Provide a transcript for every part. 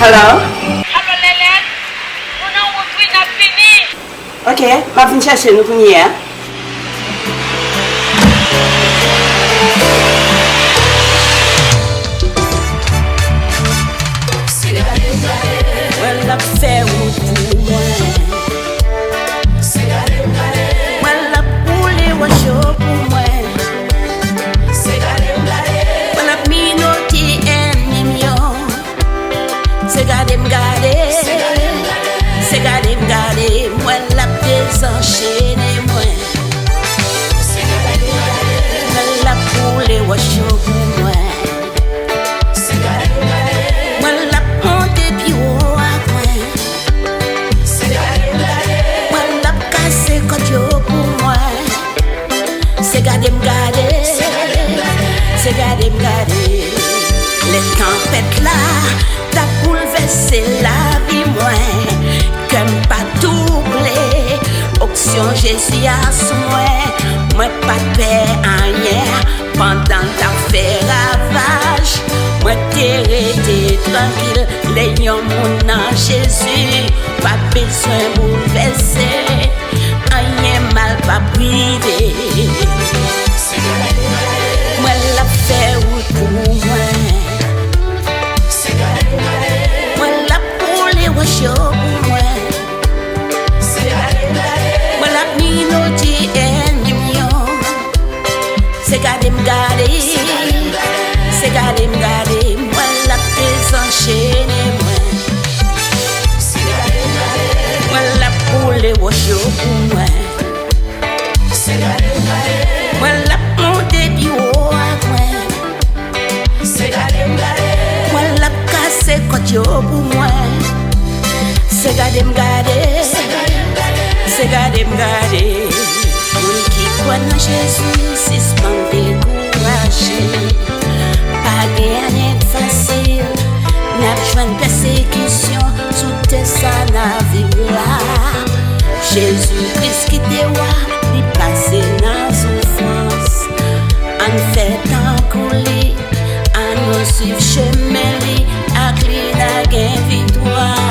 Hello? Hello, Lelet. On a retrouvé n'a fini. Ok, ma fin chercher nous pour hier. Well, la fait pour moi. Well, la poule wa show pour moi. Well, la minoti en mignon. C'est gade moi la désenchaîné moi. Well, la poule wa show pour moi. Well, la ponte puis au coin. Well, la casse quand yo pour moi. C'est gade les tempêtes là, t'as bouleversé la vie moi. Comme pas doublé, auction Jésus à sous moi pas de paix en hier, pendant ta fait ravage. Moi t'es resté tranquille, les gens mon en Jésus, pas besoin bouleverser, rien mal pas privé. Moi la fait route pour moi. Moi la poule wa show pour moi. Moi la minoti en mignon. C'est gade moi la désenchaîné moi. Moi la poule wa show pour moi. Moi la monte puis au coin. Moi la casse quand yo pour moi. C'est gade Moun qui croit en Jésus, c'est pas découragé. Pas rien de facile. N'a besoin de persécution, tout est ça na vie là. Jésus-Christ qui te voit, il passe dans souffrance. En fait en couler, en nous suivre chemin li, à clé la gain victoire.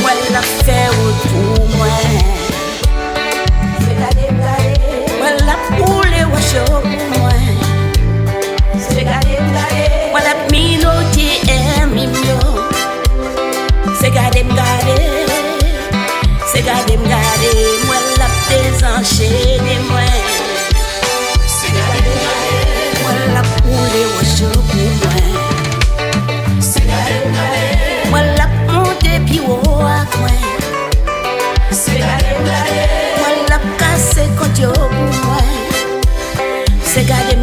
Moi la fait pour moi. Moi la poule wa show pour moi. Moi la minoti en mignon. C'est gade moi la désenchaîné moi. Moi la poule wa show pour moi. Moi la monte puis au coin. Moi la casse quand yo pour moi. C'est gade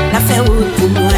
la fait pour moi.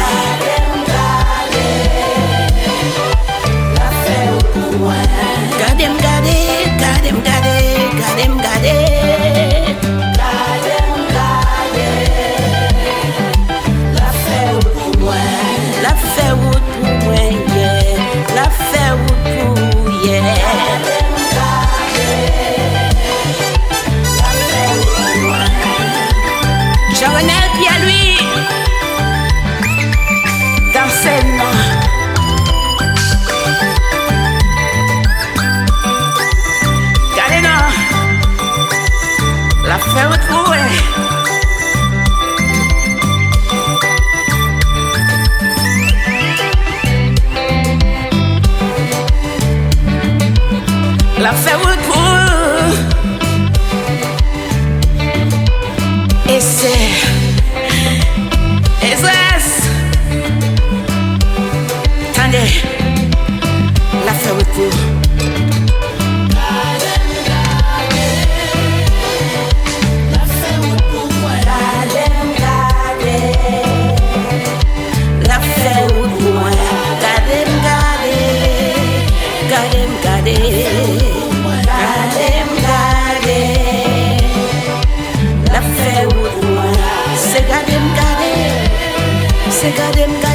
La fait pour et attendez, la fait pour la fait c'est garder